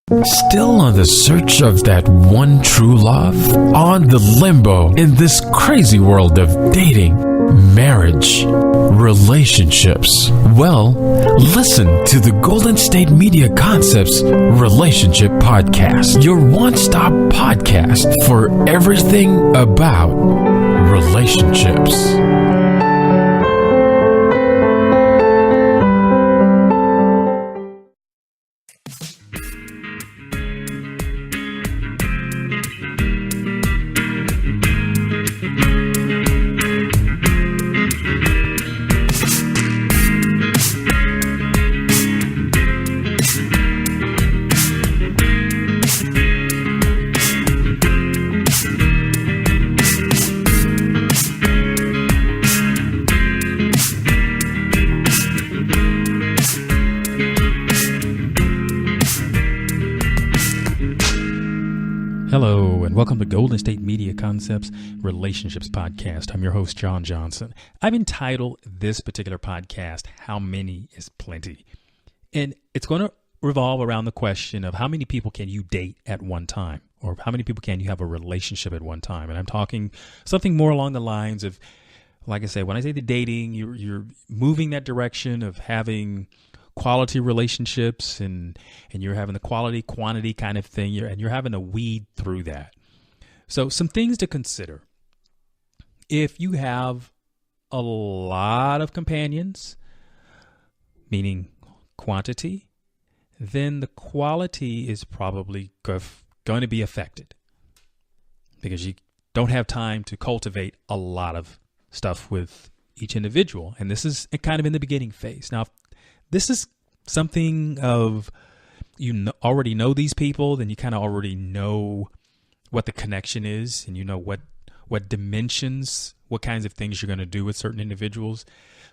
Still on the search of that one true love? On the limbo in this crazy world of dating, marriage, relationships? Well, listen to the Golden State Media Concepts Relationship Podcast, your one-stop podcast for everything about relationships. Hello, and welcome to Golden State Media Concepts Relationships Podcast. I'm your host, John Johnson. I've entitled this particular podcast, How Many is Plenty? And it's going to revolve around the question of how many people can you date at one time? Or how many people can you have a relationship at one time? And I'm talking something more along the lines of, like I say, when I say the dating, you're moving that direction of having quality relationships and you're having the quality quantity kind of thing, and you're having to weed through that. So some things to consider. If you have a lot of companions, meaning quantity, then the quality is probably going to be affected because you don't have time to cultivate a lot of stuff with each individual. And this is kind of in the beginning phase. Now, this is something of already know these people, then you kind of already know what the connection is, and you know what dimensions, what kinds of things you're going to do with certain individuals.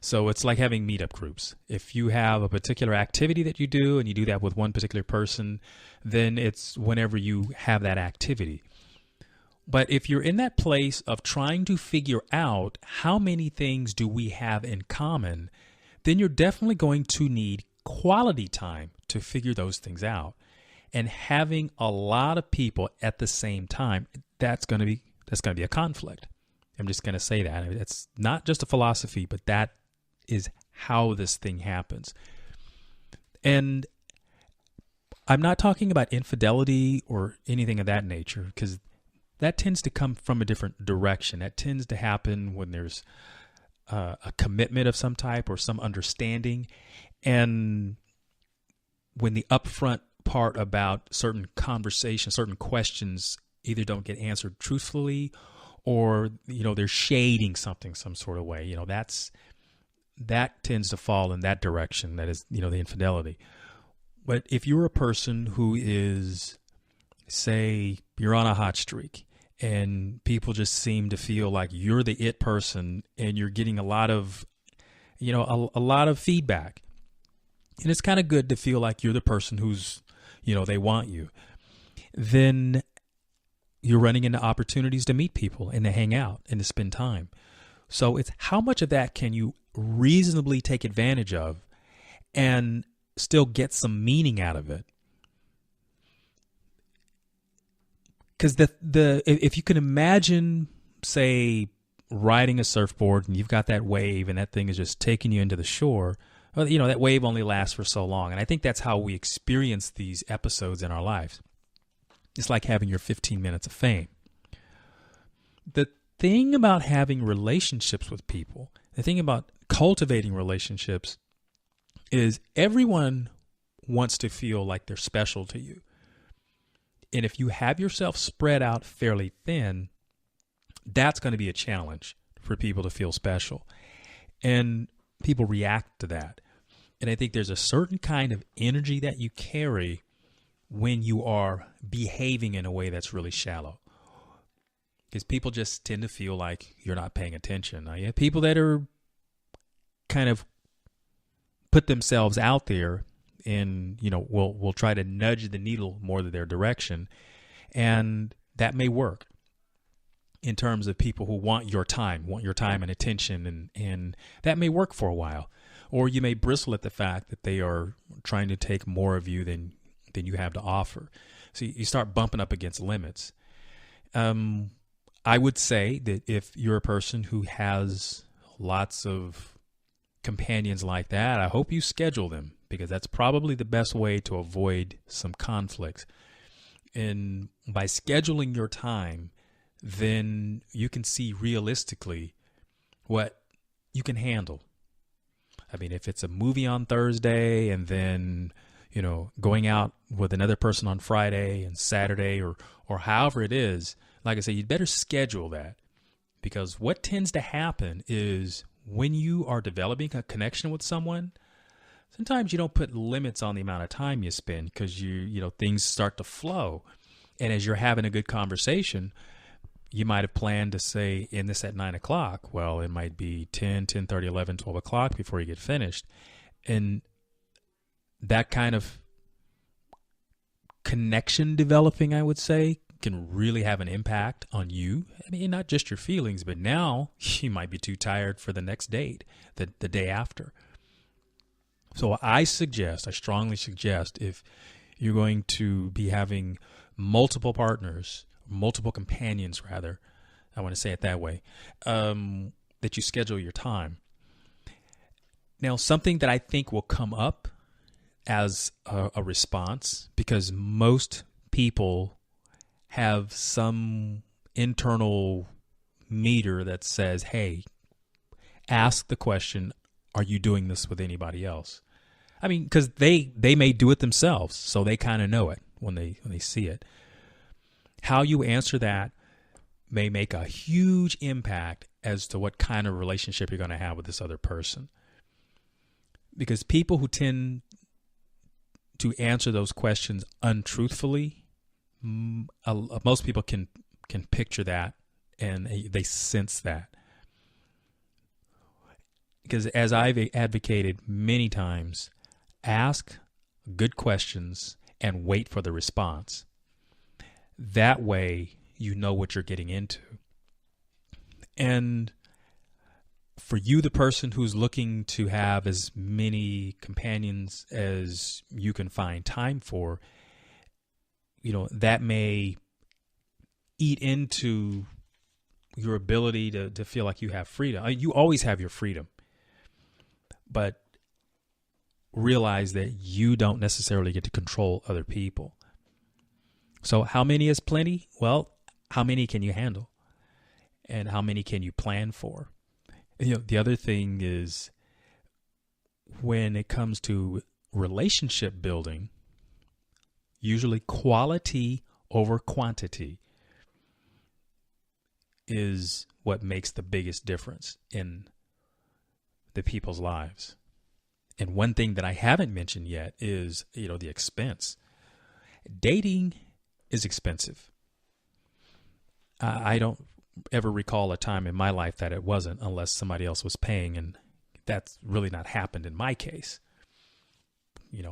So it's like having meetup groups. If you have a particular activity that you do and you do that with one particular person, then it's whenever you have that activity. But if you're in that place of trying to figure out how many things do we have in common, then you're definitely going to need quality time to figure those things out. And having a lot of people at the same time, that's going to be a conflict. I'm just going to say that. I mean, it's not just a philosophy, but that is how this thing happens. And I'm not talking about infidelity or anything of that nature, because that tends to come from a different direction. That tends to happen when there's a commitment of some type or some understanding. And when the upfront part about certain conversations, certain questions either don't get answered truthfully, or, they're shading something some sort of way, that tends to fall in that direction. That is, the infidelity. But if you're a person who is, say, you're on a hot streak, and people just seem to feel like you're the it person, and you're getting a lot of, a lot of feedback. And it's kind of good to feel like you're the person who's, they want you. Then you're running into opportunities to meet people and to hang out and to spend time. So it's how much of that can you reasonably take advantage of and still get some meaning out of it? Because if you can imagine, say, riding a surfboard and you've got that wave and that thing is just taking you into the shore, well, that wave only lasts for so long. And I think that's how we experience these episodes in our lives. It's like having your 15 minutes of fame. The thing about having relationships with people, the thing about cultivating relationships, is everyone wants to feel like they're special to you. And if you have yourself spread out fairly thin, that's going to be a challenge for people to feel special. And people react to that. And I think there's a certain kind of energy that you carry when you are behaving in a way that's really shallow. Because people just tend to feel like you're not paying attention. Now, you have people that are kind of put themselves out there and, will try to nudge the needle more to their direction. And that may work in terms of people who want your time and attention. And that may work for a while. Or you may bristle at the fact that they are trying to take more of you than than you have to offer. So you start bumping up against limits. I would say that if you're a person who has lots of companions like that, I hope you schedule them, because that's probably the best way to avoid some conflicts. And by scheduling your time, then you can see realistically what you can handle. I mean, if it's a movie on Thursday and then, going out with another person on Friday and Saturday, or however it is, like I say, you'd better schedule that, because what tends to happen is when you are developing a connection with someone, sometimes you don't put limits on the amount of time you spend, because things start to flow. And as you're having a good conversation, you might have planned to say, in this at 9 o'clock. Well, it might be 10, 10:30, 11, 12 o'clock before you get finished. And that kind of connection developing, I would say, can really have an impact on you. I mean, not just your feelings, but now you might be too tired for the next date, the day after. So I strongly suggest, if you're going to be having multiple partners, multiple companions rather, I want to say it that way, that you schedule your time. Now, something that I think will come up as a response, because most people have some internal meter that says, hey, ask the question, are you doing this with anybody else? I mean, because they may do it themselves, so they kind of know it when they see it. How you answer that may make a huge impact as to what kind of relationship you're going to have with this other person. Because people who tend to answer those questions untruthfully, most people can picture that, and they sense that. Because as I've advocated many times, ask good questions and wait for the response. That way, you know what you're getting into. And for you, the person who's looking to have as many companions as you can find time for, that may eat into your ability to feel like you have freedom. I mean, you always have your freedom, but realize that you don't necessarily get to control other people. So how many is plenty? Well, how many can you handle? And how many can you plan for? The other thing is, when it comes to relationship building, usually quality over quantity is what makes the biggest difference in the people's lives. And one thing that I haven't mentioned yet is, the expense. Dating is expensive. I don't ever recall a time in my life that it wasn't, unless somebody else was paying, and that's really not happened in my case.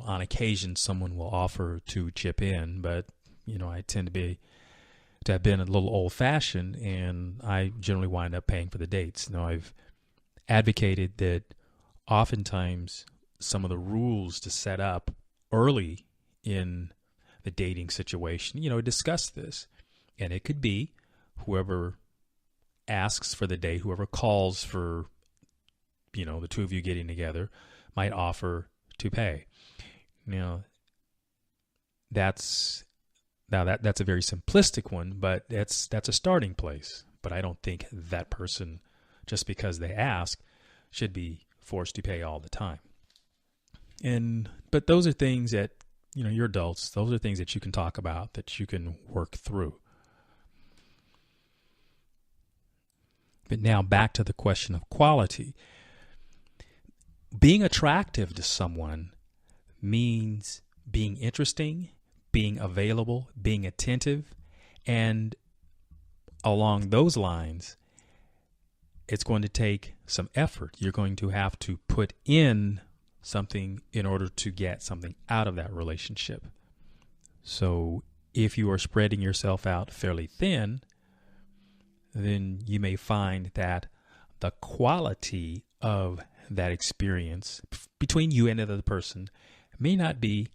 On occasion, someone will offer to chip in, but I tend to have been a little old-fashioned, and I generally wind up paying for the dates. Now, I've advocated that oftentimes some of the rules to set up early in the dating situation, discuss this, and it could be whoever asks for the date, whoever calls for, the two of you getting together, might offer to pay. That's a very simplistic one, but that's a starting place. But I don't think that person, just because they ask, should be forced to pay all the time. But those are things that, you're adults. Those are things that you can talk about, that you can work through. But now back to the question of quality. Being attractive to someone means being interesting, being available, being attentive, and along those lines, it's going to take some effort. You're going to have to put in something in order to get something out of that relationship. So if you are spreading yourself out fairly thin, then you may find that the quality of that experience between you and the other person may not be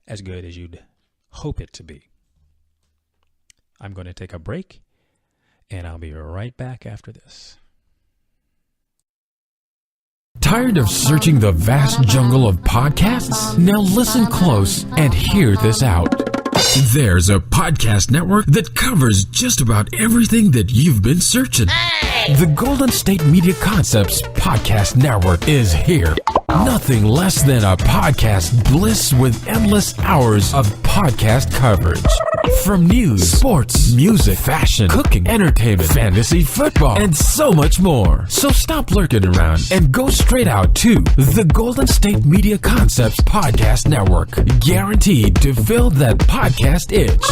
as good as you'd hope it to be. I'm going to take a break, and I'll be right back after this. Tired of searching the vast jungle of podcasts? Now listen close and hear this out. There's a podcast network that covers just about everything that you've been searching. The Golden State Media Concepts Podcast Network is here. Nothing less than a podcast bliss with endless hours of podcast coverage. From news, sports, music, fashion, cooking, entertainment, fantasy, football, and so much more. So stop lurking around and go straight out to the Golden State Media Concepts Podcast Network. Guaranteed to fill that podcast itch.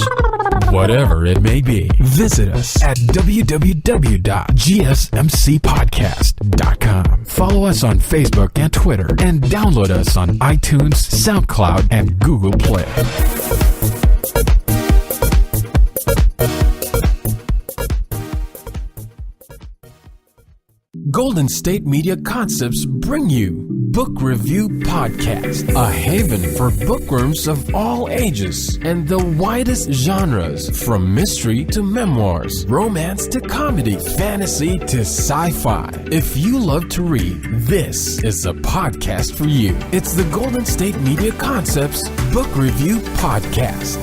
Whatever it may be. Visit us at www.gsmcpodcast.com. Follow us on Facebook and Twitter, and download us on iTunes, SoundCloud, and Google Play. Golden State Media Concepts bring you Book Review Podcast, a haven for bookworms of all ages and the widest genres, from mystery to memoirs, romance to comedy, fantasy to sci-fi. If you love to read, this is a podcast for you. It's the Golden State Media Concepts Book Review Podcast.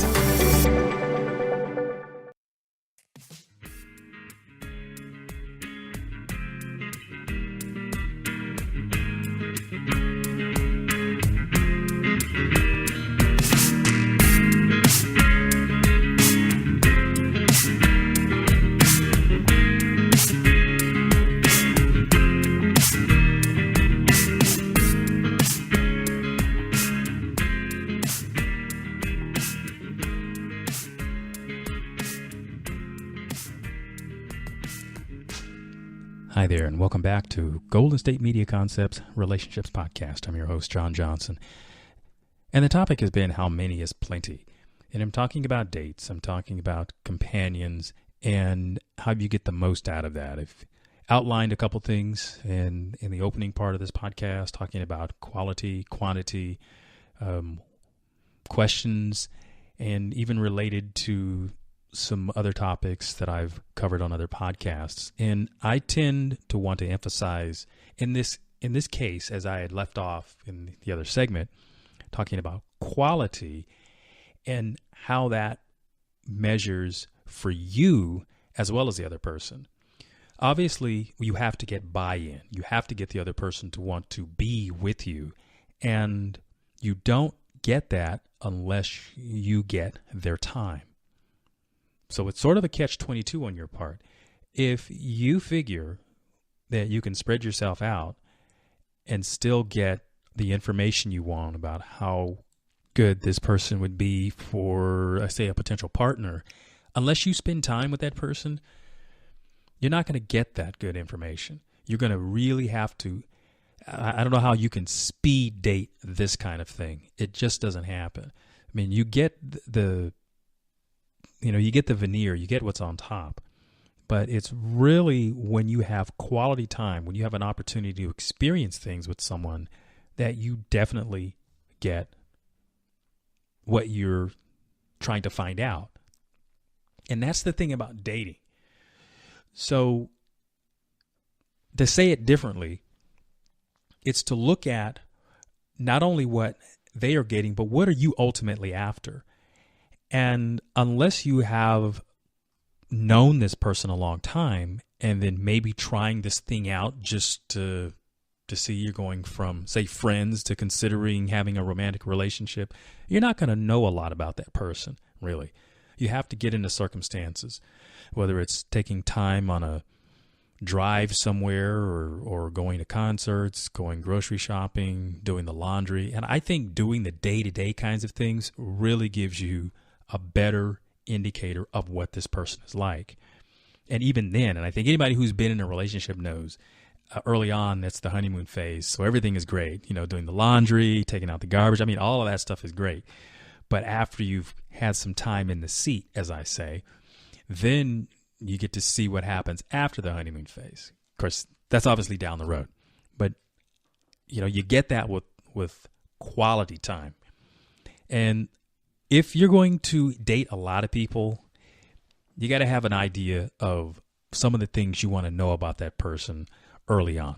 Hi there, and welcome back to Golden State Media Concepts Relationships Podcast. I'm your host, John Johnson. And the topic has been how many is plenty. And I'm talking about dates, I'm talking about companions, and how you get the most out of that. I've outlined a couple things in the opening part of this podcast, talking about quality, quantity, questions, and even related to some other topics that I've covered on other podcasts. And I tend to want to emphasize in this case, as I had left off in the other segment, talking about quality and how that measures for you as well as the other person. Obviously, you have to get buy-in. You have to get the other person to want to be with you. And you don't get that unless you get their time. So it's sort of a catch-22 on your part. If you figure that you can spread yourself out and still get the information you want about how good this person would be for, say, a potential partner, unless you spend time with that person, you're not going to get that good information. You're going to really have to, I don't know how you can speed date this kind of thing. It just doesn't happen. I mean, you get you get the veneer, you get what's on top, but it's really when you have quality time, when you have an opportunity to experience things with someone, that you definitely get what you're trying to find out. And that's the thing about dating. So to say it differently, it's to look at not only what they are getting, but what are you ultimately after? And unless you have known this person a long time and then maybe trying this thing out just to see you're going from, say, friends to considering having a romantic relationship, you're not going to know a lot about that person, really. You have to get into circumstances, whether it's taking time on a drive somewhere or going to concerts, going grocery shopping, doing the laundry. And I think doing the day-to-day kinds of things really gives you a better indicator of what this person is like. And even then, and I think anybody who's been in a relationship knows, early on, that's the honeymoon phase. So everything is great, doing the laundry, taking out the garbage. I mean, all of that stuff is great. But after you've had some time in the seat, as I say, then you get to see what happens after the honeymoon phase. Of course, that's obviously down the road. But, you get that with quality time. And if you're going to date a lot of people, you got to have an idea of some of the things you want to know about that person early on.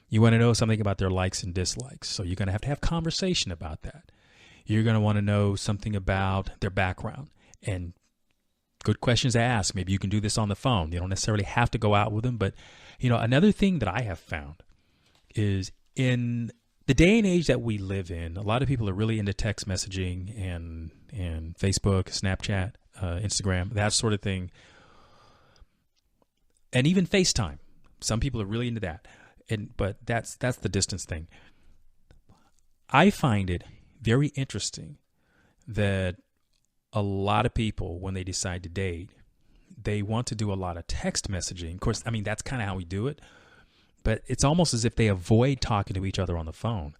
You want to know something about their likes and dislikes. So you're going to have conversation about that. You're going to want to know something about their background and good questions to ask. Maybe you can do this on the phone. You don't necessarily have to go out with them. But, another thing that I have found is in the day and age that we live in, a lot of people are really into text messaging and Facebook, Snapchat, Instagram, that sort of thing. And even FaceTime. Some people are really into that. But that's the distance thing. I find it very interesting that a lot of people, when they decide to date, they want to do a lot of text messaging. Of course, that's kind of how we do it. But it's almost as if they avoid talking to each other on the phone.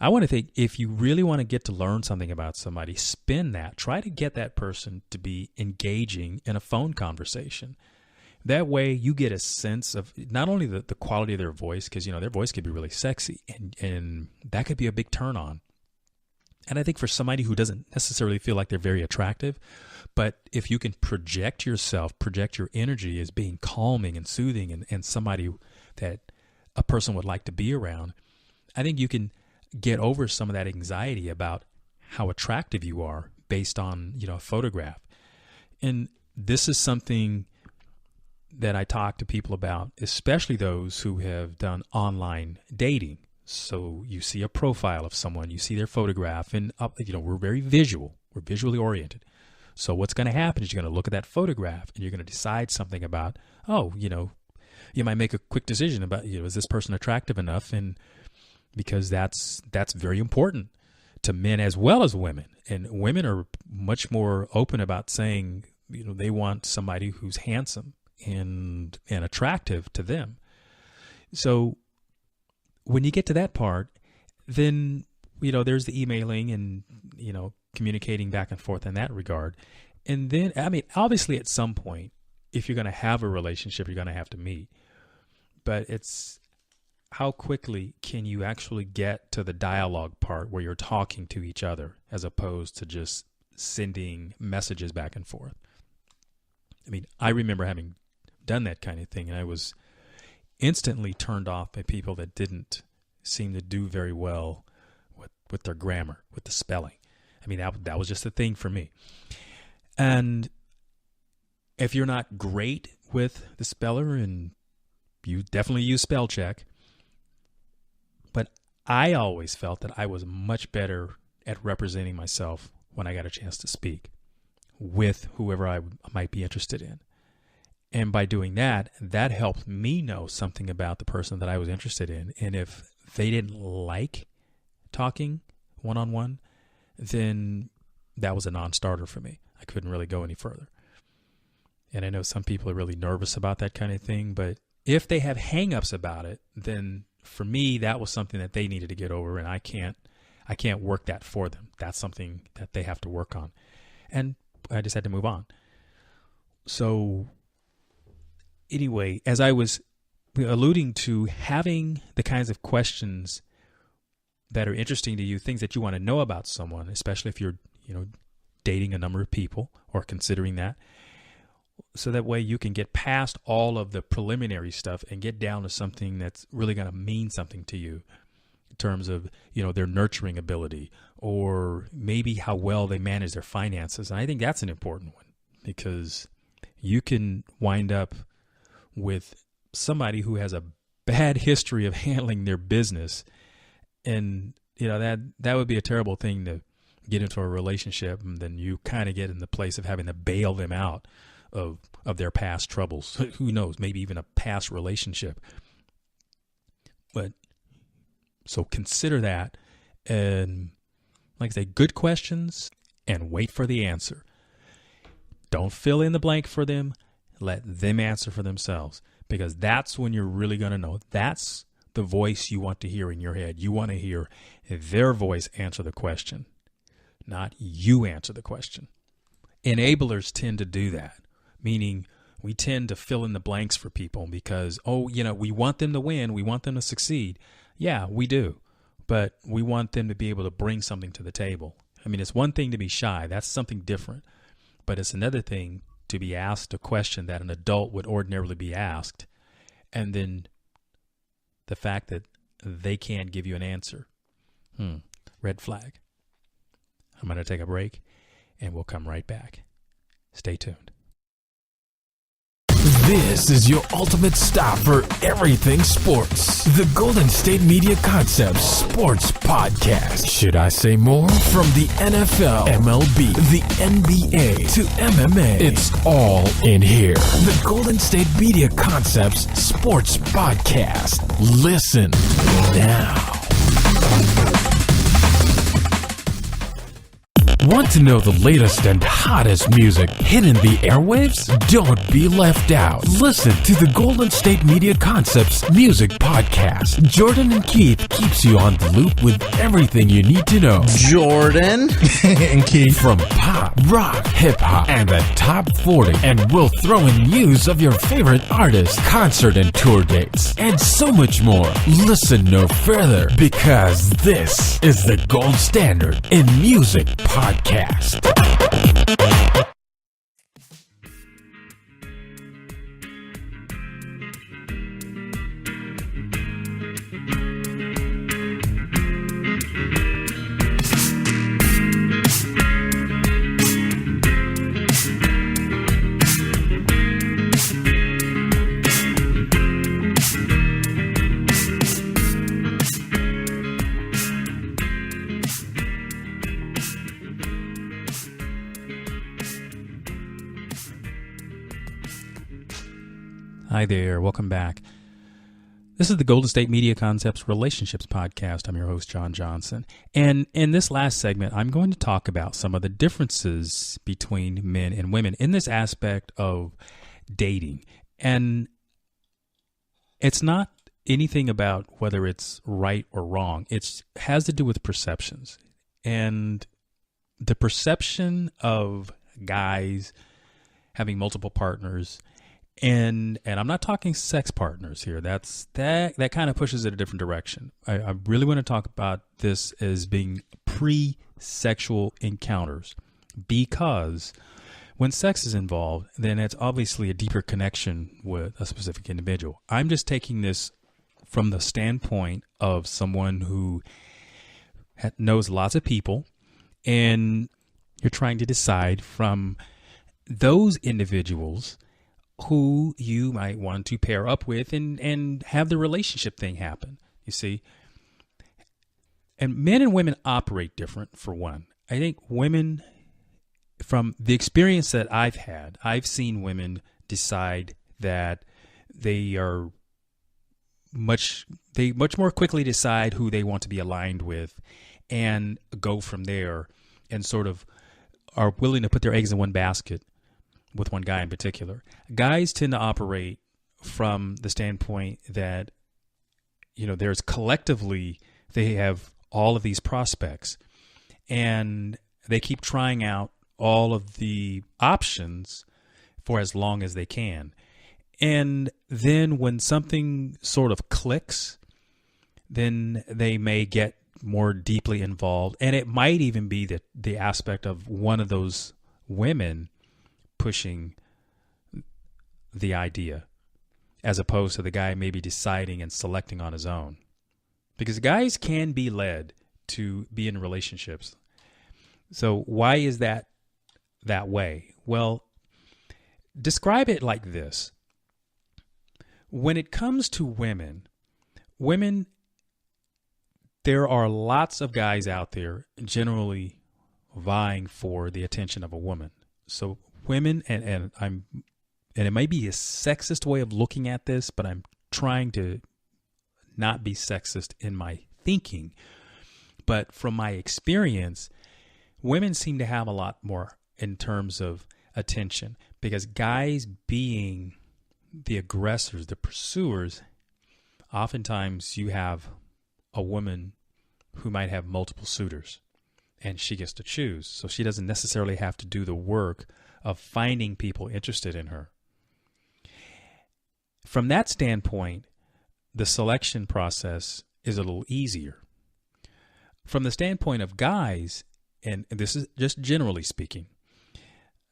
I want to think, if you really want to get to learn something about somebody, spin that. Try to get that person to be engaging in a phone conversation. That way you get a sense of not only the quality of their voice, because, their voice could be really sexy, and that could be a big turn on. And I think for somebody who doesn't necessarily feel like they're very attractive, but if you can project your energy as being calming and soothing and somebody that a person would like to be around, I think you can get over some of that anxiety about how attractive you are based on, a photograph. And this is something that I talk to people about, especially those who have done online dating. So you see a profile of someone, you see their photograph, and we're very visual. We're visually oriented. So what's going to happen is you're going to look at that photograph and you're going to decide something about, you might make a quick decision about, is this person attractive enough? And because that's very important to men as well as women. And women are much more open about saying, they want somebody who's handsome and attractive to them. So when you get to that part, then, there's the emailing and, communicating back and forth in that regard. And then, obviously at some point, if you're going to have a relationship, you're going to have to meet. But it's how quickly can you actually get to the dialogue part where you're talking to each other as opposed to just sending messages back and forth. I remember having done that kind of thing, and I was instantly turned off by people that didn't seem to do very well with their grammar, with the spelling. That was just a thing for me. And if you're not great with the speller, and you definitely use spell check, but I always felt that I was much better at representing myself when I got a chance to speak with whoever I might be interested in. And by doing that, that helped me know something about the person that I was interested in. And if they didn't like talking one-on-one, then that was a non-starter for me. I couldn't really go any further. And I know some people are really nervous about that kind of thing, but if they have hang-ups about it, then for me, that was something that they needed to get over, and I can't work that for them. That's something that they have to work on. And I just had to move on. So anyway, as I was alluding to, having the kinds of questions that are interesting to you, things that you want to know about someone, especially if you're, dating a number of people or considering that, so that way you can get past all of the preliminary stuff and get down to something that's really going to mean something to you in terms of, their nurturing ability, or maybe how well they manage their finances. And I think that's an important one, because you can wind up with somebody who has a bad history of handling their business. And, that would be a terrible thing to get into a relationship. And then you kind of get in the place of having to bail them out of their past troubles. Who knows, maybe even a past relationship. But so consider that. And like I say, good questions, and wait for the answer. Don't fill in the blank for them. Let them answer for themselves, because that's when you're really going to know. That's the voice you want to hear in your head. You want to hear their voice answer the question, not you answer the question. Enablers tend to do that, meaning we tend to fill in the blanks for people because, we want them to win. We want them to succeed. Yeah, we do. But we want them to be able to bring something to the table. I mean, it's one thing to be shy. That's something different. But it's another thing to be asked a question that an adult would ordinarily be asked. And then the fact that they can't give you an answer. Red flag. I'm going to take a break and we'll come right back. Stay tuned. This is your ultimate stop for everything sports. The Golden State Media Concepts Sports Podcast. Should I say more? From the NFL, MLB, the NBA to MMA, it's all in here. The Golden State Media Concepts Sports Podcast. Listen now. Want to know the latest and hottest music hitting the airwaves? Don't be left out. Listen to the Golden State Media Concepts Music Podcast. Jordan and Keith keeps you on the loop with everything you need to know. Jordan and Keith. From pop, rock, hip-hop, and the top 40. And we'll throw in news of your favorite artists, concert and tour dates, and so much more. Listen no further, because this is the gold standard in music podcast. Hi there. Welcome back. This is the Golden State Media Concepts Relationships Podcast. I'm your host, John Johnson. And in this last segment, I'm going to talk about some of the differences between men and women in this aspect of dating. And it's not anything about whether it's right or wrong. It has to do with perceptions. And the perception of guys having multiple partners, and I'm not talking sex partners here. That kind of pushes it a different direction. I really want to talk about this as being pre-sexual encounters, because when sex is involved, then it's obviously a deeper connection with a specific individual. I'm just taking this from the standpoint of someone who knows lots of people, and you're trying to decide from those individuals who you might want to pair up with and have the relationship thing happen, you see. And men and women operate different, for one. I think women, from the experience that I've had, I've seen women decide that they much more quickly decide who they want to be aligned with and go from there, and sort of are willing to put their eggs in one basket with one guy in particular. Guys tend to operate from the standpoint that, there's collectively, they have all of these prospects and they keep trying out all of the options for as long as they can. And then when something sort of clicks, then they may get more deeply involved. And it might even be that the aspect of one of those women pushing the idea, as opposed to the guy maybe deciding and selecting on his own. Because guys can be led to be in relationships. So why is that way? Well, describe it like this. When it comes to women, there are lots of guys out there generally vying for the attention of a woman. So women, and it might be a sexist way of looking at this, but I'm trying to not be sexist in my thinking. But from my experience, women seem to have a lot more in terms of attention, because guys, being the aggressors, the pursuers, oftentimes you have a woman who might have multiple suitors and she gets to choose. So she doesn't necessarily have to do the work of finding people interested in her. From that standpoint, the selection process is a little easier. From the standpoint of guys, and this is just generally speaking,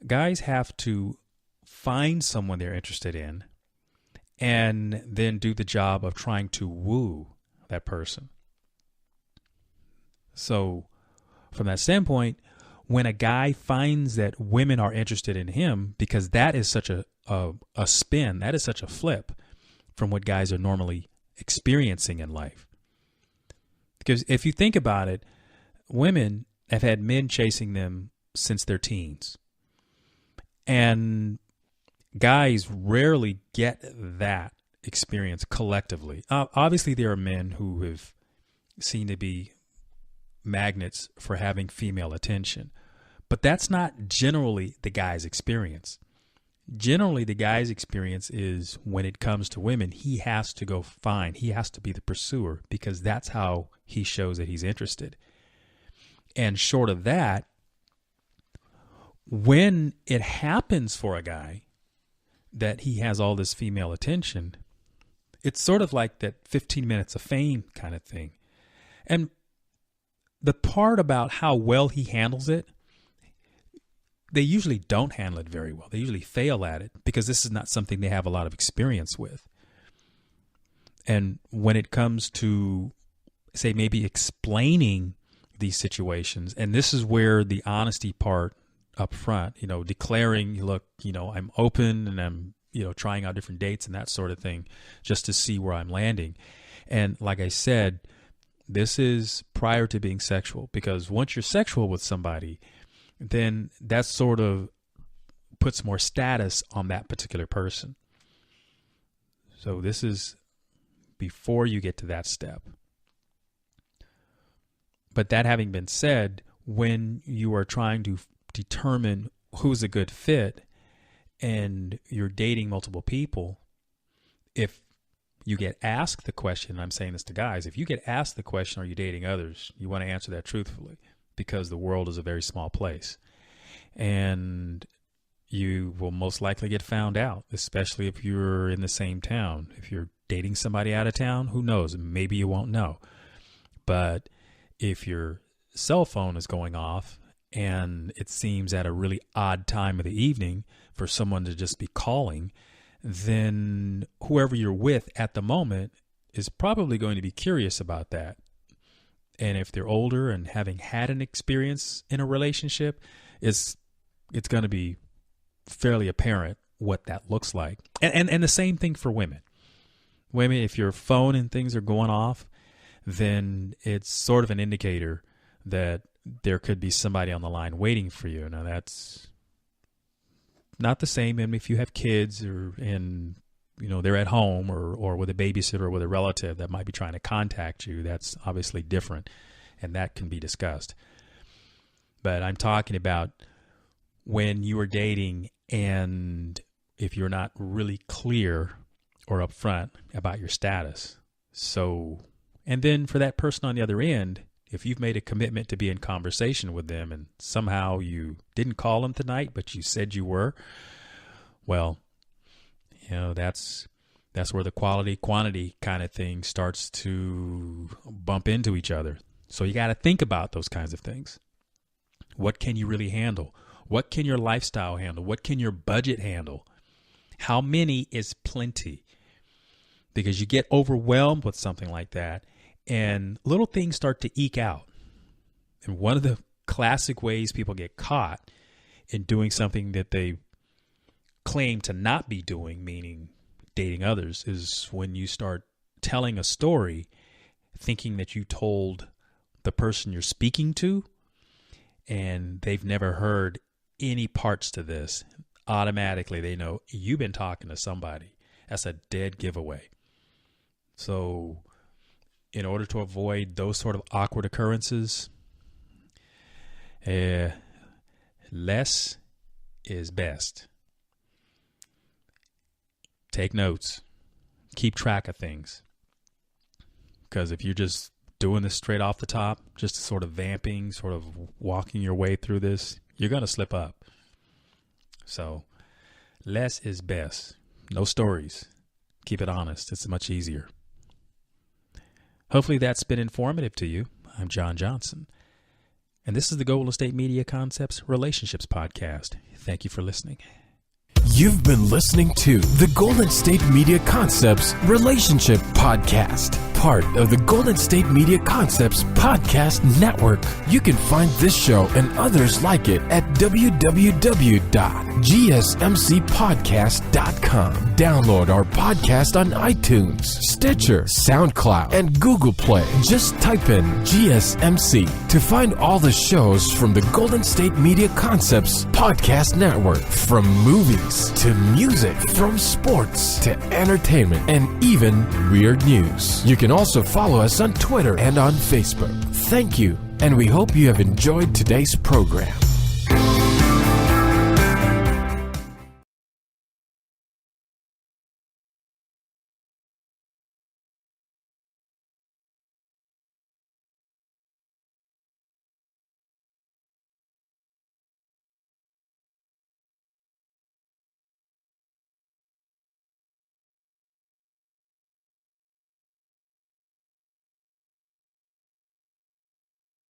guys have to find someone they're interested in and then do the job of trying to woo that person. So from that standpoint, when a guy finds that women are interested in him, because that is such a spin, that is such a flip from what guys are normally experiencing in life. Because if you think about it, women have had men chasing them since their teens. And guys rarely get that experience collectively. Obviously, there are men who have seen to be magnets for having female attention, but that's not generally the guy's experience. Generally, the guy's experience is when it comes to women, he has to go find, he has to be the pursuer, because that's how he shows that he's interested. And short of that, when it happens for a guy that he has all this female attention, it's sort of like that 15 minutes of fame kind of thing. And the part about how well he handles it, they usually don't handle it very well. They usually fail at it because this is not something they have a lot of experience with. And when it comes to, say, maybe explaining these situations, and this is where the honesty part up front, declaring, look, I'm open and I'm, trying out different dates and that sort of thing, just to see where I'm landing. And like I said, this is prior to being sexual, because once you're sexual with somebody, then that sort of puts more status on that particular person. So this is before you get to that step. But that having been said, when you are trying to determine who's a good fit and you're dating multiple people, if you get asked the question, and I'm saying this to guys, if you get asked the question, are you dating others? You want to answer that truthfully, because the world is a very small place. And you will most likely get found out, especially if you're in the same town. If you're dating somebody out of town, who knows? Maybe you won't know. But if your cell phone is going off and it seems at a really odd time of the evening for someone to just be calling, then whoever you're with at the moment is probably going to be curious about that. And if they're older and having had an experience in a relationship, it's going to be fairly apparent what that looks like. And the same thing for women. Women, if your phone and things are going off, then it's sort of an indicator that there could be somebody on the line waiting for you. Now, that's not the same. And if you have kids they're at home or with a babysitter or with a relative that might be trying to contact you, that's obviously different, and that can be discussed. But I'm talking about when you are dating, and if you're not really clear or upfront about your status. So, and then for that person on the other end, if you've made a commitment to be in conversation with them and somehow you didn't call them tonight, but you said you were, well, that's where the quality-quantity kind of thing starts to bump into each other. So you got to think about those kinds of things. What can you really handle? What can your lifestyle handle? What can your budget handle? How many is plenty? Because you get overwhelmed with something like that, and little things start to eke out. And one of the classic ways people get caught in doing something that they claim to not be doing, meaning dating others, is when you start telling a story thinking that you told the person you're speaking to, and they've never heard any parts to this. Automatically, they know you've been talking to somebody. That's a dead giveaway. So in order to avoid those sort of awkward occurrences, less is best. Take notes. Keep track of things. Because if you're just doing this straight off the top, just sort of vamping, sort of walking your way through this, you're going to slip up. So less is best. No stories. Keep it honest. It's much easier. Hopefully that's been informative to you. I'm John Johnson. And this is the Golden State Media Concepts Relationships Podcast. Thank you for listening. You've been listening to the Golden State Media Concepts Relationship Podcast, part of the Golden State Media Concepts Podcast Network. You can find this show and others like it at www.gsmcpodcast.com. Download our podcast on iTunes, Stitcher, SoundCloud, and Google Play. Just type in GSMC to find all the shows from the Golden State Media Concepts Podcast Network, from movies to music, from sports to entertainment, and even weird news. You can also follow us on Twitter and on Facebook. Thank you, and we hope you have enjoyed today's program.